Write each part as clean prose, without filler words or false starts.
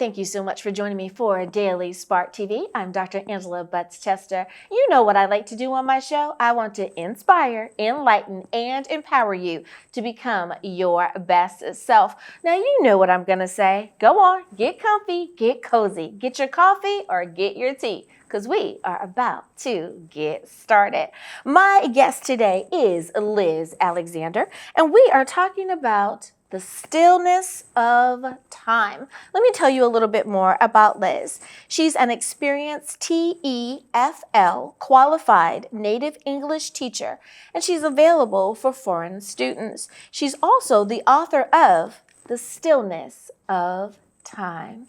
thank you so much for joining me for Daily Spark TV. I'm Dr. Angela Butts-Chester. You know what I like to do on my show. I want to inspire, enlighten, and empower you to become your best self. Now, you know what I'm going to say. Go on, get comfy, get cozy, get your coffee or get your tea, because we are about to get started. My guest today is Liz Alexander, and we are talking about the stillness of time. Let me tell you a little bit more about Liz. She's an experienced TEFL qualified native English teacher, and she's available for foreign students. She's also the author of The Stillness of Time.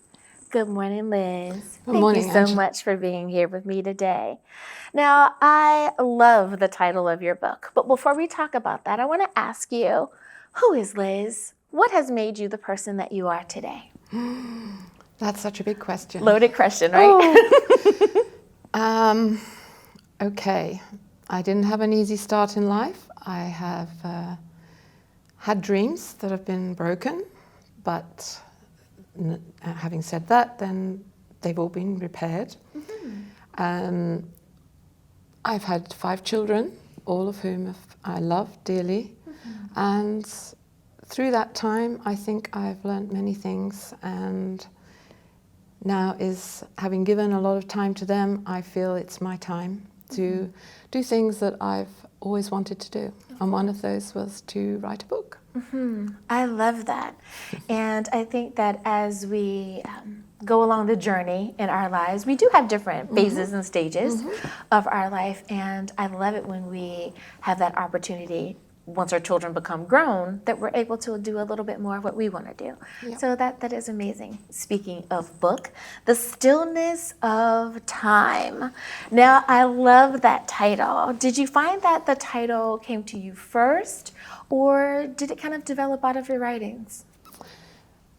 Good morning, Liz. Good morning, Thank you so Angela. much for being here with me today. Now, I love the title of your book, but before we talk about that, I want to ask you, who is Liz? What has made you the person that you are today? That's such a big question. Loaded question, right? Okay, I didn't have an easy start in life. I have had dreams that have been broken, but having said that, then they've all been repaired. Mm-hmm. I've had 5 children, all of whom I love dearly. Mm-hmm. And through that time, I think I've learned many things, and now having given a lot of time to them, I feel it's my time to do things that I've always wanted to do. And one of those was to write a book. Mm-hmm. I love that. And I think that as we go along the journey in our lives, we do have different phases and stages of our life. And I love it when we have that opportunity, once our children become grown, that we're able to do a little bit more of what we want to do. Yep. So that is amazing. Speaking of book, The Stillness of Time. Now, I love that title. Did you find that the title came to you first, or did it kind of develop out of your writings?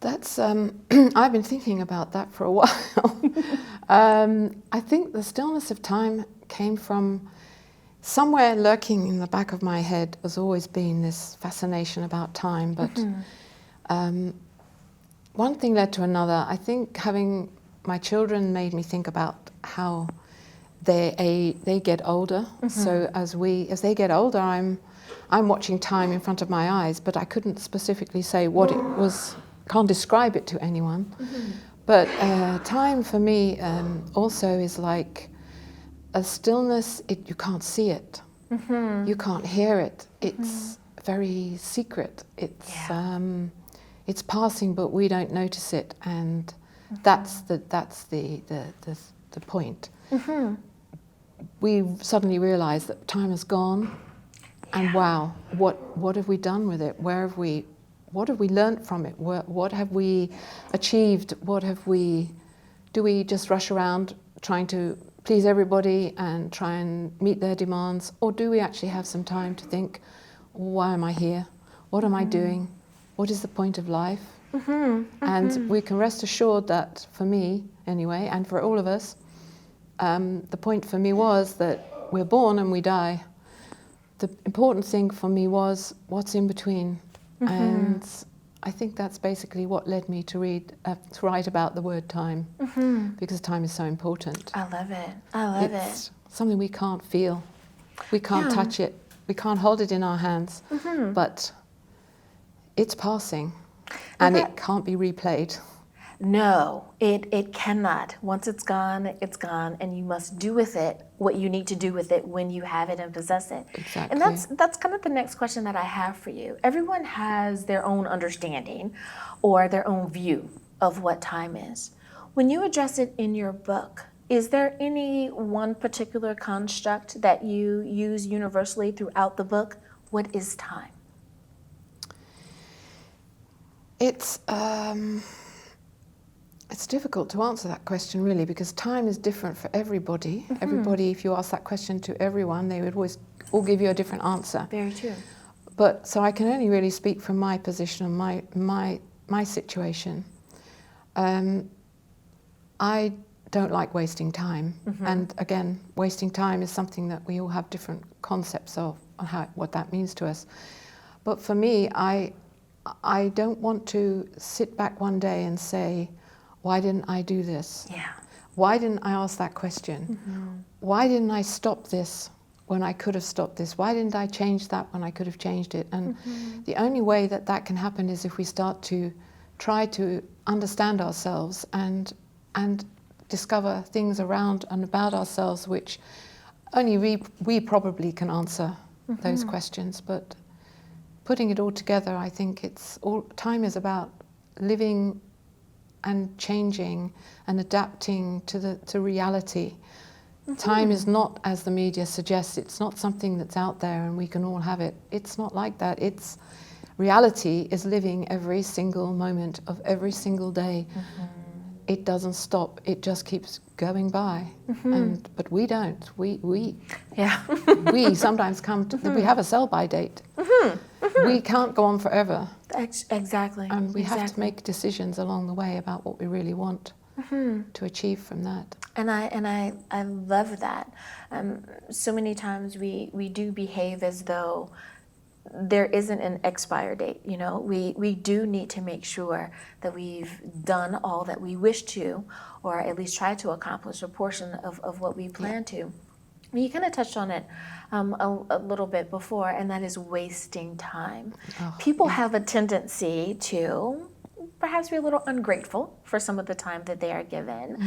That's, I've been thinking about that for a while. I think The Stillness of Time came from somewhere lurking in the back of my head has always been this fascination about time, but one thing led to another. I think having my children made me think about how they get older. So as they get older, I'm watching time in front of my eyes, but I couldn't specifically say what it was, can't describe it to anyone. But time for me also is like a stillness. You can't see it, you can't hear it. It's very secret. It's passing, but we don't notice it, and that's the point. We suddenly realize that time has gone, and wow, what have we done with it? What have we learnt from it? What have we achieved? Do we just rush around trying to please everybody and try and meet their demands? Or do we actually have some time to think, why am I here? What am I doing? What is the point of life? And we can rest assured that, for me anyway, and for all of us, the point for me was that we're born and we die. The important thing for me was what's in between. And I think that's basically what led me to write about the word time, because time is so important. I love it. I love it's something we can't feel. We can't touch it. We can't hold it in our hands. But it's passing, and it can't be replayed. No, it cannot. Once it's gone, and you must do with it what you need to do with it when you have it and possess it. Exactly. And that's kind of the next question that I have for you. Everyone has their own understanding or their own view of what time is. When you address it in your book, is there any one particular construct that you use universally throughout the book? What is time? It's difficult to answer that question, really, because time is different for everybody. Everybody, if you ask that question to everyone, they would always all give you a different answer. Very true. But so I can only really speak from my position and my situation. I don't like wasting time, and again, wasting time is something that we all have different concepts of on what that means to us. But for me, I don't want to sit back one day and say, why didn't I do this? Yeah. Why didn't I ask that question? Why didn't I stop this when I could have stopped this? Why didn't I change that when I could have changed it? And the only way that that can happen is if we start to try to understand ourselves and discover things around and about ourselves which only we probably can answer those questions. But putting it all together, I think time is about living and changing and adapting to reality. Time is not, as the media suggests, it's not something that's out there and we can all have it. It's not like that. Reality is living every single moment of every single day. It doesn't stop. It just keeps going by. But we don't. We sometimes we have a sell-by date. We can't go on forever. Exactly. And we have to make decisions along the way about what we really want to achieve from that. And I love that. So many times we do behave as though there isn't an expire date. You know, we do need to make sure that we've done all that we wish to, or at least try to accomplish a portion of what we plan to. You kind of touched on it a little bit before, and that is wasting time. People have a tendency to perhaps be a little ungrateful for some of the time that they are given.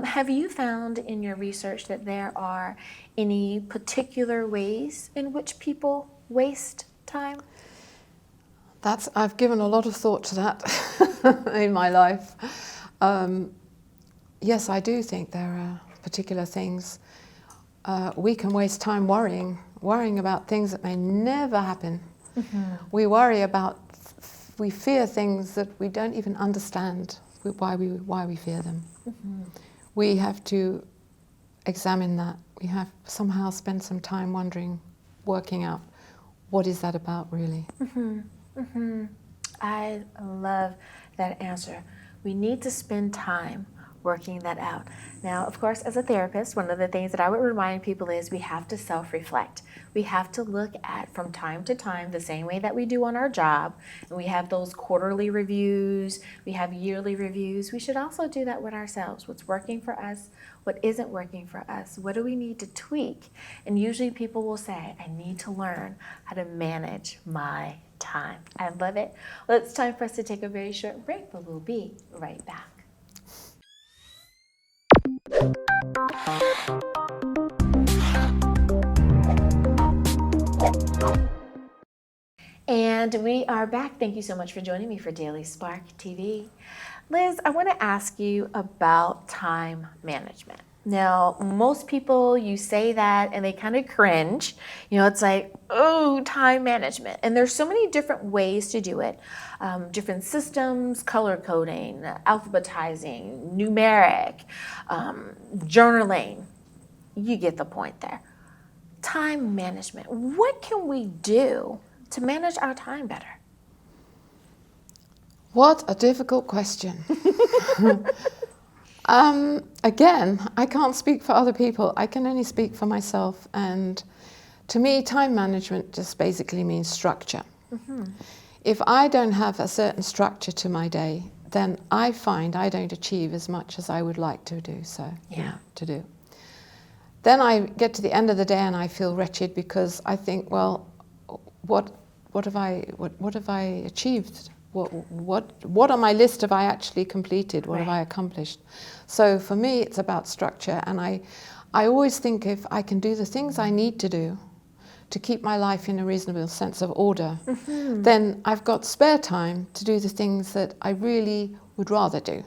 Have you found in your research that there are any particular ways in which people waste time? I've given a lot of thought to that in my life. Yes, I do think there are particular things. We can waste time worrying about things that may never happen. We fear things that we don't even understand why we fear them. We have to examine that. We have somehow spend some time working out what is that about really. I love that answer. We need to spend time working that out. Now, of course, as a therapist, one of the things that I would remind people is we have to self-reflect. We have to look at, from time to time, the same way that we do on our job, and we have those quarterly reviews, we have yearly reviews. We should also do that with ourselves. What's working for us? What isn't working for us? What do we need to tweak? And usually people will say, I need to learn how to manage my time. I love it. Well, it's time for us to take a very short break, but we'll be right back. And we are back. Thank you so much for joining me for Daily Spark TV. Liz, I want to ask you about time management. Now, most people, you say that and they kind of cringe. You know, it's like, oh, time management. And there's so many different ways to do it. Different systems, color coding, alphabetizing, numeric, journaling. You get the point there. Time management. What can we do to manage our time better? What a difficult question. Again, I can't speak for other people. I can only speak for myself. And to me, time management just basically means structure. If I don't have a certain structure to my day, then I find I don't achieve as much as I would like to do. Then I get to the end of the day and I feel wretched because I think, well, what have I achieved? What on my list have I actually completed? What have I accomplished? So for me, it's about structure, and I always think if I can do the things I need to do to keep my life in a reasonable sense of order, then I've got spare time to do the things that I really would rather do,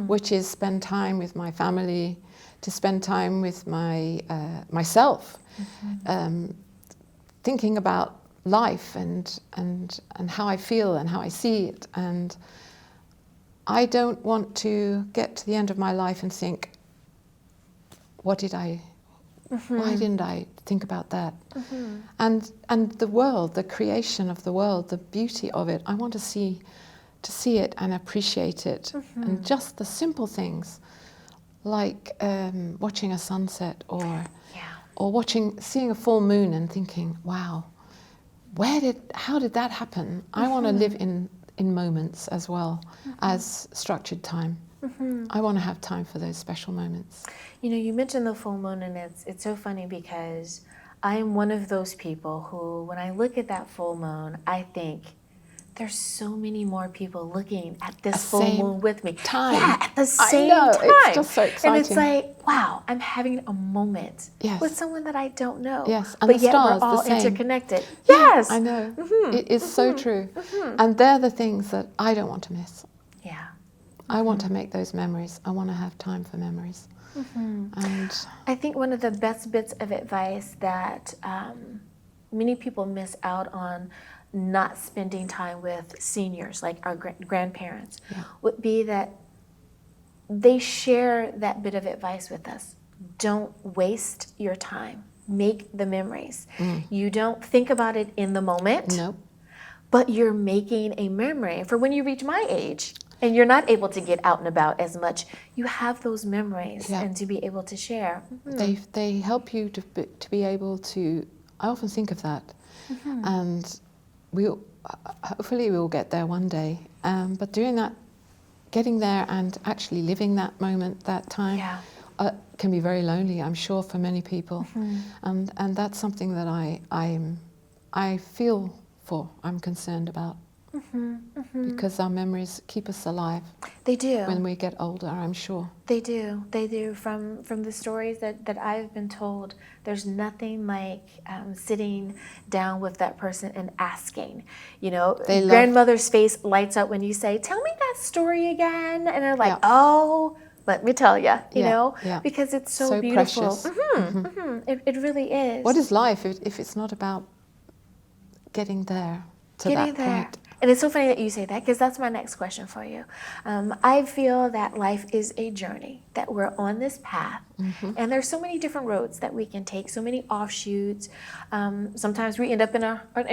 which is spend time with my family, to spend time with myself, thinking about life and how I feel and how I see it. And I don't want to get to the end of my life and think, why didn't I think about that? And the world, the creation of the world, the beauty of it, I want to see it and appreciate it. And just the simple things like watching a sunset or seeing a full moon and thinking, wow, how did that happen? I want to live in moments as well as structured time. I want to have time for those special moments. You know, you mentioned the full moon, and it's so funny because I am one of those people who, when I look at that full moon, I think there's so many more people looking at this full moon with me. Time. Yeah, at the same I know, time. it's just so exciting. And it's like, wow, I'm having a moment Yes. with someone that I don't know. Yes, and but the yet stars, we're all the same. interconnected. Yeah, Yes. I know. It is so true. And they're the things that I don't want to miss. Yeah. I want to make those memories. I want to have time for memories. And I think one of the best bits of advice that many people miss out on not spending time with seniors, like our grandparents, would be that they share that bit of advice with us. Don't waste your time. Make the memories. You don't think about it in the moment, nope. but you're making a memory for when you reach my age and you're not able to get out and about as much. You have those memories and to be able to share. They help you to be able to. I often think of that, and hopefully we will get there one day. But doing that, getting there, and actually living that moment, that time, can be very lonely, I'm sure, for many people. And that's something that I feel for. I'm concerned about. Because our memories keep us alive. They do. When we get older, I'm sure. They do. They do. From the stories that I've been told, there's nothing like sitting down with that person and asking. You know, grandmother's face lights up when you say, "Tell me that story again," and they're like, "Oh, let me tell you," you know, because it's so beautiful. Precious. It really is. What is life if it's not about getting there to that point? And it's so funny that you say that, because that's my next question for you. I feel that life is a journey, that we're on this path, and there's so many different roads that we can take, so many offshoots. Sometimes we end up in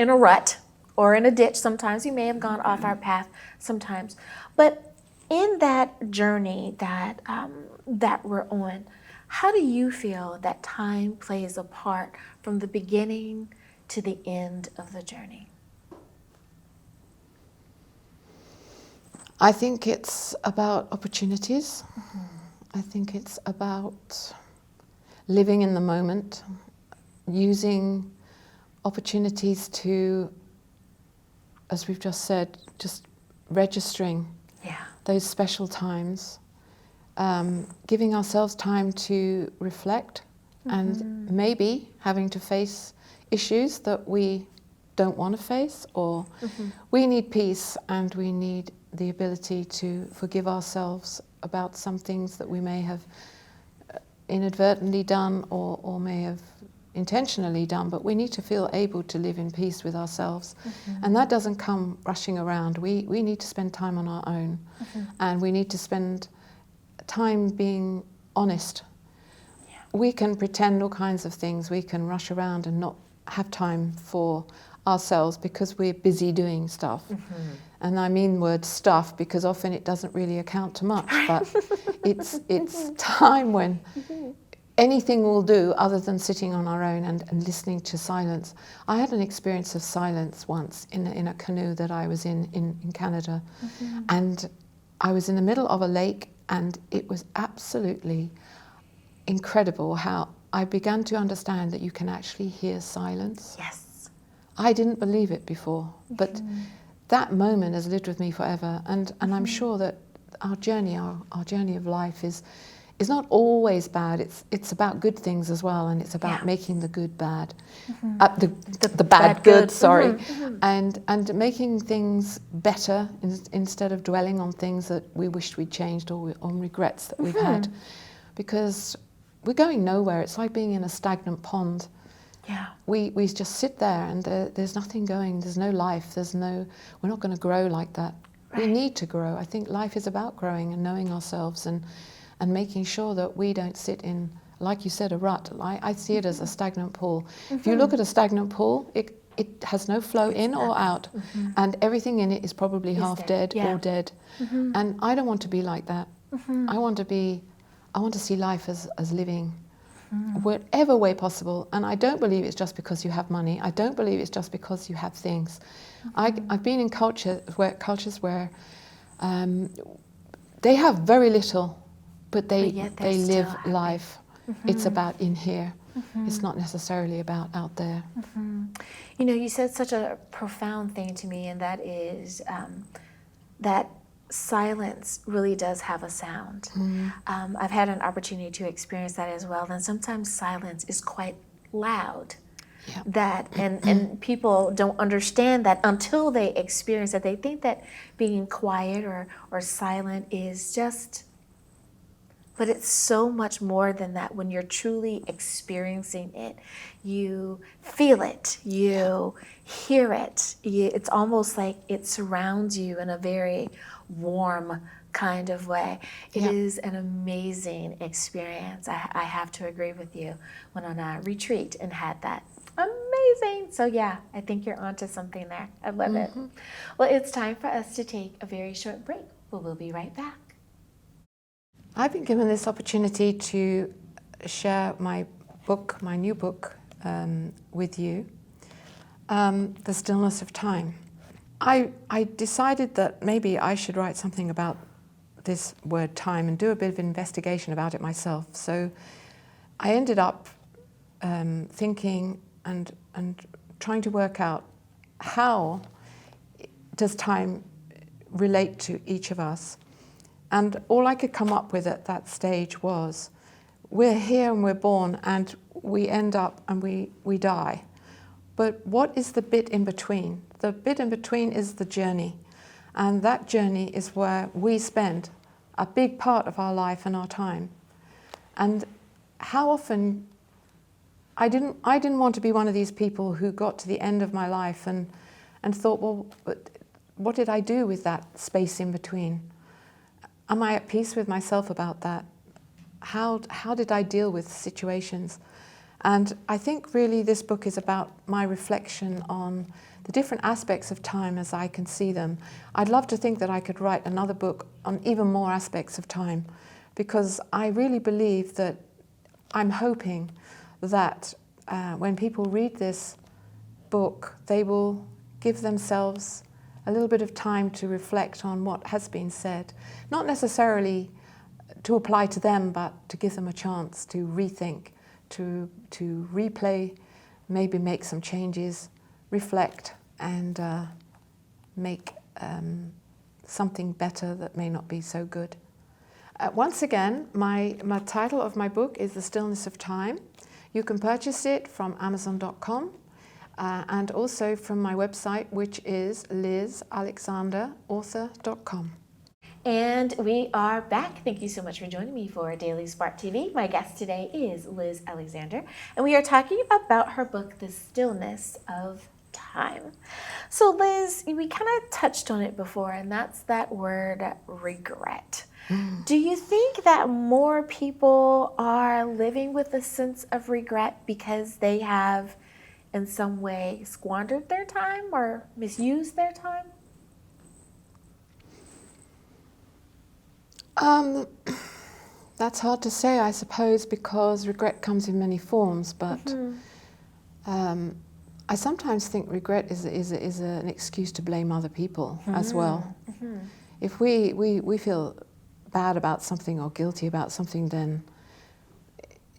a rut or in a ditch. Sometimes we may have gone off our path sometimes. But in that journey that we're on, how do you feel that time plays a part from the beginning to the end of the journey? I think it's about opportunities. I think it's about living in the moment, using opportunities to, as we've just said, just registering those special times, giving ourselves time to reflect, and maybe having to face issues that we don't want to face, or we need peace and we need the ability to forgive ourselves about some things that we may have inadvertently done or may have intentionally done, but we need to feel able to live in peace with ourselves. And that doesn't come rushing around. We need to spend time on our own, and we need to spend time being honest. We can pretend all kinds of things. We can rush around and not have time for ourselves because we're busy doing stuff. And I mean word stuff because often it doesn't really account to much, but it's time when anything will do other than sitting on our own and listening to silence. I had an experience of silence once in a canoe that I was in Canada, and I was in the middle of a lake, and it was absolutely incredible how I began to understand that you can actually hear silence. Yes. I didn't believe it before, but that moment has lived with me forever, and I'm sure that our journey of life is not always bad. It's about good things as well, and it's about making the good bad, the bad good. Sorry, and making things better instead of dwelling on things that we wished we'd changed or on regrets that we've had, because we're going nowhere. It's like being in a stagnant pond. Yeah. We just sit there and there's nothing going. There's no life. We're not going to grow like that. Right. We need to grow. I think life is about growing and knowing ourselves and making sure that we don't sit in, like you said, a rut. I see it as a stagnant pool. If you look at a stagnant pool, it has no flow in or out, and everything in it is probably half dead or dead. And I don't want to be like that. I want to see life as living, whatever way possible. And I don't believe it's just because you have money. I don't believe it's just because you have things. I've been in cultures where they have very little, but they yet they're live still happy. life. It's about in here. It's not necessarily about out there. You know, you said such a profound thing to me, and that is that silence really does have a sound. I've had an opportunity to experience that as well, and sometimes silence is quite loud. Yeah. That and people don't understand that until they experience it. They think that being quiet or silent is just, but it's so much more than that. When you're truly experiencing it, you feel it, you hear it. It's almost like it surrounds you in a very warm kind of way. It is an amazing experience. I have to agree with you. Went on a retreat and had that. Amazing. So yeah, I think you're onto something there. I love it. Well, it's time for us to take a very short break, but we'll be right back. I've been given this opportunity to share my book, my new book, with you, The Stillness of Time. I decided that maybe I should write something about this word time and do a bit of investigation about it myself. So I ended up thinking and trying to work out how does time relate to each of us. And all I could come up with at that stage was, we're here and we're born and we end up and we die. But what is the bit in between? The bit in between is the journey. And that journey is where we spend a big part of our life and our time. And how often, I didn't want to be one of these people who got to the end of my life and thought, well, but what did I do with that space in between? Am I at peace with myself about that? How did I deal with situations? And I think really this book is about my reflection on the different aspects of time as I can see them. I'd love to think that I could write another book on even more aspects of time, because I really believe that, I'm hoping that when people read this book, they will give themselves a little bit of time to reflect on what has been said. Not necessarily to apply to them, but to give them a chance to rethink, to replay, maybe make some changes, reflect, and make something better that may not be so good. Once again, my title of my book is The Stillness of Time. You can purchase it from Amazon.com. And also from my website, which is lizalexanderauthor.com. And we are back. Thank you so much for joining me for Daily Spark TV. My guest today is Liz Alexander, and we are talking about her book, The Stillness of Time. So Liz, we kind of touched on it before, and that's that word regret. Do you think that more people are living with a sense of regret because they have in some way squandered their time or misused their time? That's hard to say, I suppose, because regret comes in many forms, but I sometimes think regret is an excuse to blame other people as well. If we feel bad about something or guilty about something, then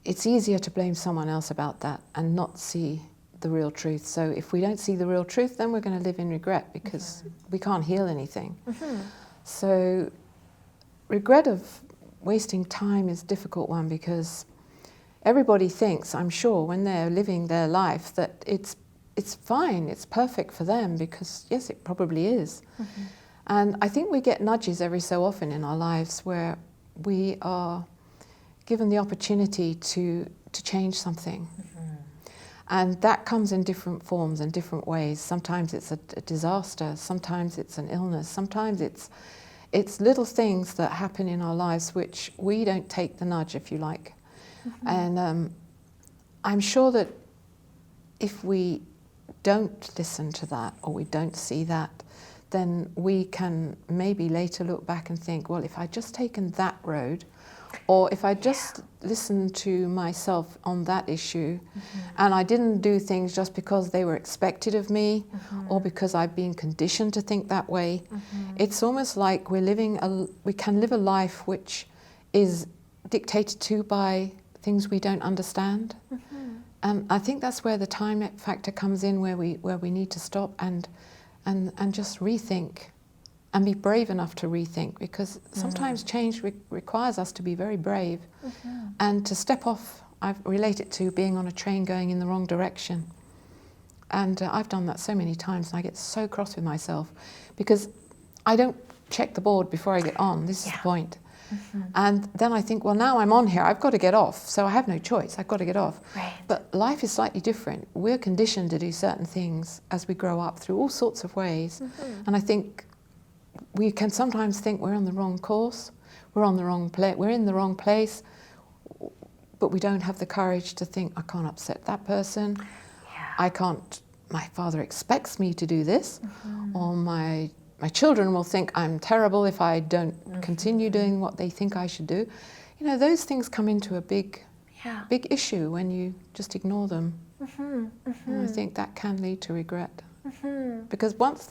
it's easier to blame someone else about that and not see the real truth. So if we don't see the real truth, then we're going to live in regret because we can't heal anything. So regret of wasting time is a difficult one, because everybody thinks, I'm sure, when they're living their life that it's fine, it's perfect for them, because yes, it probably is. And I think we get nudges every so often in our lives where we are given the opportunity to change something. And that comes in different forms and different ways. Sometimes it's a disaster, sometimes it's an illness, sometimes it's little things that happen in our lives which we don't take the nudge, if you like. And I'm sure that if we don't listen to that or we don't see that, then we can maybe later look back and think, well, if I'd just taken that road, Or if I just listened to myself on that issue, and I didn't do things just because they were expected of me, or because I've been conditioned to think that way, it's almost like we can live a life which is dictated to by things we don't understand. And I think that's where the time factor comes in, where we need to stop and just rethink. And be brave enough to rethink, because sometimes change requires us to be very brave and to step off. I relate it to being on a train going in the wrong direction. And I've done that so many times, and I get so cross with myself because I don't check the board before I get on. This is the point. And then I think, well, now I'm on here, I've got to get off. So I have no choice, I've got to get off. Right. But life is slightly different. We're conditioned to do certain things as we grow up through all sorts of ways. And I think we can sometimes think we're on the wrong course, we're on the wrong place, we're in the wrong place, but we don't have the courage to think, I can't upset that person, I can't, my father expects me to do this, or my children will think I'm terrible if I don't continue doing what they think I should do. You know, those things come into a big issue when you just ignore them. And I think that can lead to regret. Because once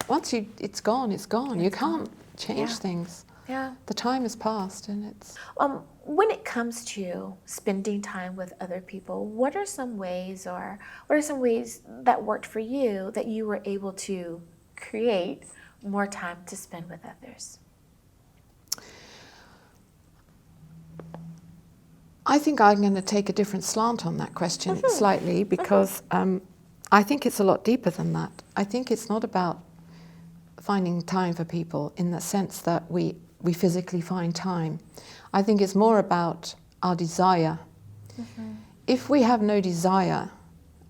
it's gone, it's gone. You can't change things. Yeah. The time has passed, and it's... When it comes to spending time with other people, what are some ways that worked for you that you were able to create more time to spend with others? I think I'm going to take a different slant on that question slightly, because I think it's a lot deeper than that. I think it's not about finding time for people in the sense that we physically find time. I think it's more about our desire. If we have no desire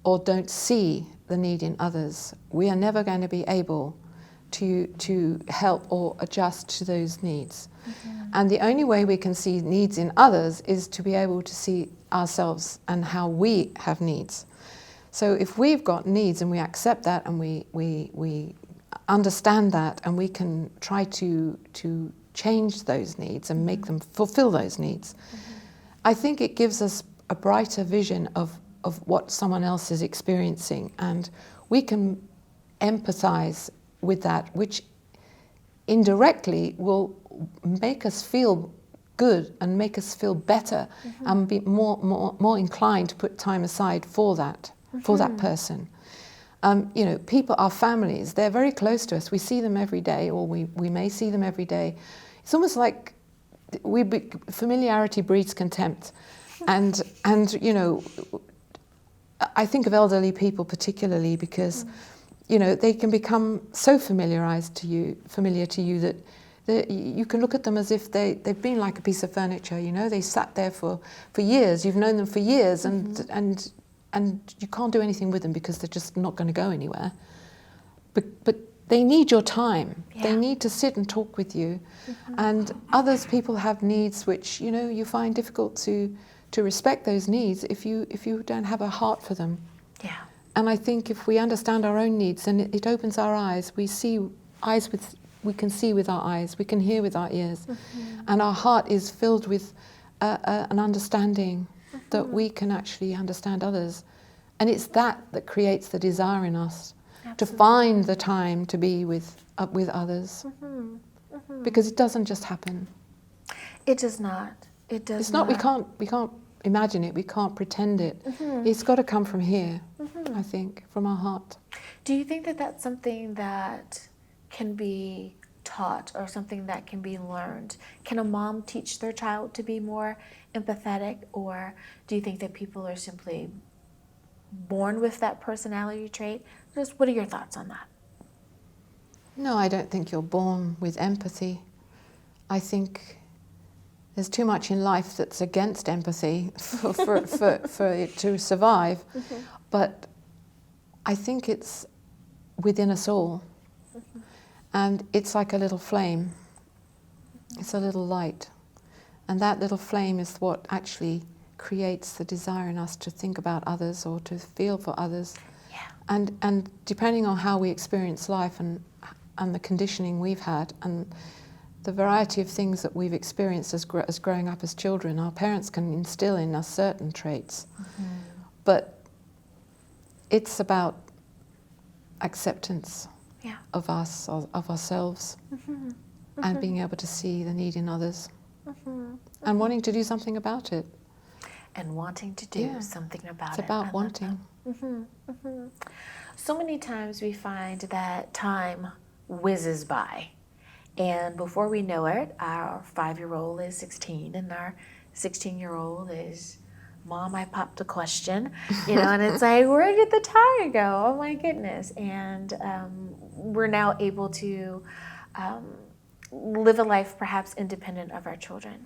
or don't see the need in others, we are never going to be able to help or adjust to those needs. And the only way we can see needs in others is to be able to see ourselves and how we have needs. So if we've got needs and we accept that and we understand that, and we can try to change those needs and make them fulfill those needs, I think it gives us a brighter vision of what someone else is experiencing, and we can empathize with that, which indirectly will make us feel good and make us feel better and be more inclined to put time aside for that person. You know, people, our families, they're very close to us. We see them every day, or we may see them every day. It's almost like familiarity breeds contempt. And you know, I think of elderly people particularly because, you know, they can become so familiar to you that you can look at them as if they've been like a piece of furniture. You know, they sat there for years. You've known them for years, and you can't do anything with them because they're just not going to go anywhere. But they need your time. They need to sit and talk with you. And people have needs which, you know, you find difficult to respect those needs if you don't have a heart for them. Yeah. And I think if we understand our own needs, then it opens our eyes. We can see with our eyes, we can hear with our ears, and our heart is filled with an understanding that we can actually understand others. And it's that creates the desire in us to find the time to be with others. Because it doesn't just happen. It does not. It does It's not. We can't imagine it. We can't pretend it. It's got to come from here, I think, from our heart. Do you think that that's something that can be taught or something that can be learned? Can a mom teach their child to be more empathetic, or do you think that people are simply born with that personality trait? Just what are your thoughts on that? No, I don't think you're born with empathy. I think there's too much in life that's against empathy for it to survive. But I think it's within us all. And it's like a little flame. It's a little light. And that little flame is what actually creates the desire in us to think about others or to feel for others. Yeah. And depending on how we experience life and the conditioning we've had, and the variety of things that we've experienced as growing up as children. Our parents can instill in us certain traits, but it's about acceptance of us, of ourselves, and being able to see the need in others, and wanting to do something about it. And wanting to do something about it. It's about wanting. So many times we find that time whizzes by, and before we know it, our 5-year-old is 16, and our 16-year-old is, Mom, I popped a question, and it's like, where did the time go? Oh my goodness. And we're now able to live a life perhaps independent of our children.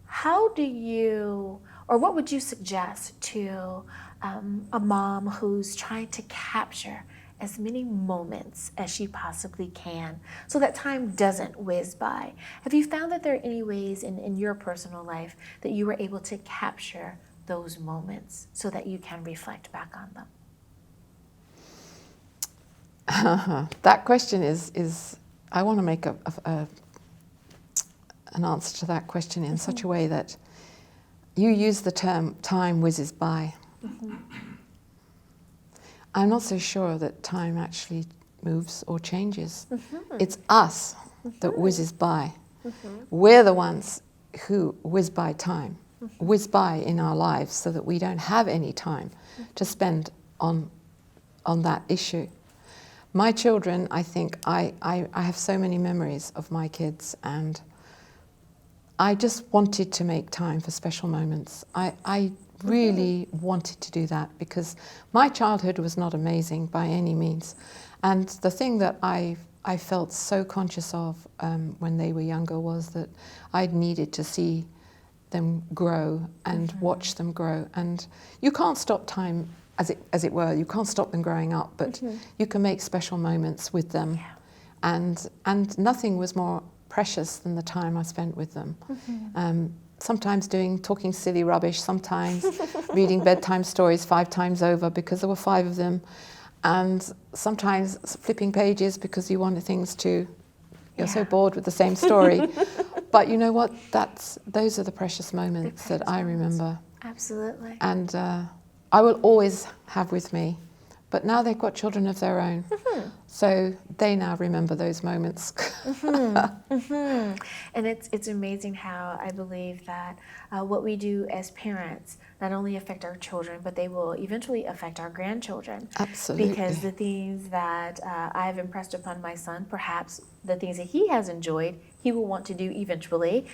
How do you, or what would you suggest to a mom who's trying to capture as many moments as she possibly can so that time doesn't whiz by? Have you found that there are any ways in your personal life that you were able to capture those moments so that you can reflect back on them? That question is I want to make an answer to that question in such a way that you use the term time whizzes by. I'm not so sure that time actually moves or changes. It's us that whizzes by. We're the ones who whiz by time, whiz by in our lives so that we don't have any time to spend on that issue. My children, I think, I have so many memories of my kids, and I just wanted to make time for special moments. I really wanted to do that because my childhood was not amazing by any means. And the thing that I felt so conscious of when they were younger was that I needed to see them grow and watch them grow. And you can't stop time, as it were. You can't stop them growing up, but you can make special moments with them. And nothing was more precious than the time I spent with them. Sometimes talking silly rubbish, sometimes reading bedtime stories 5 times over because there were 5 of them, and sometimes flipping pages because you wanted things you're so bored with the same story. But you know what? Those are the precious moments that I remember. Absolutely. And I will always have with me. But now they've got children of their own, so they now remember those moments. And it's amazing how I believe that what we do as parents not only affect our children, but they will eventually affect our grandchildren. Absolutely. Because the things that I've impressed upon my son, perhaps the things that he has enjoyed, he will want to do eventually.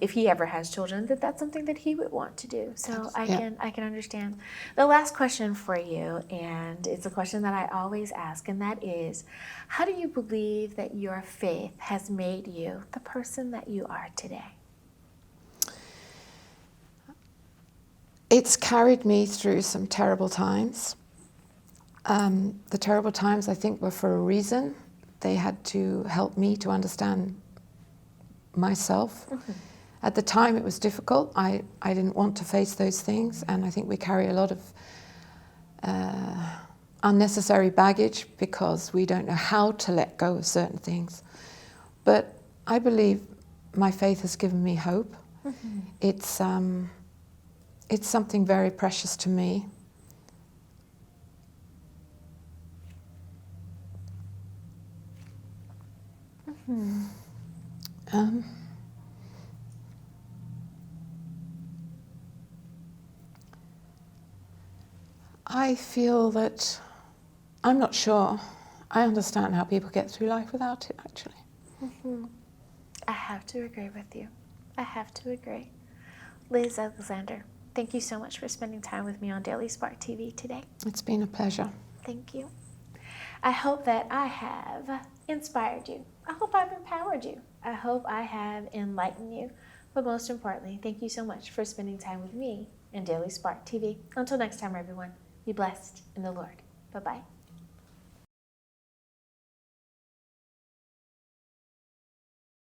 If he ever has children, that's something that he would want to do. So I can understand. The last question for you, and it's a question that I always ask, and that is, how do you believe that your faith has made you the person that you are today? It's carried me through some terrible times. The terrible times, I think, were for a reason. They had to help me to understand myself. At the time, it was difficult. I didn't want to face those things, and I think we carry a lot of unnecessary baggage because we don't know how to let go of certain things. But I believe my faith has given me hope. It's something very precious to me. I feel that I'm not sure I understand how people get through life without it, actually. I have to agree with you. I have to agree. Liz Alexander, thank you so much for spending time with me on Daily Spark TV today. It's been a pleasure. Thank you. I hope that I have inspired you. I hope I've empowered you. I hope I have enlightened you. But most importantly, thank you so much for spending time with me in Daily Spark TV. Until next time, everyone, be blessed in the Lord. Bye-bye.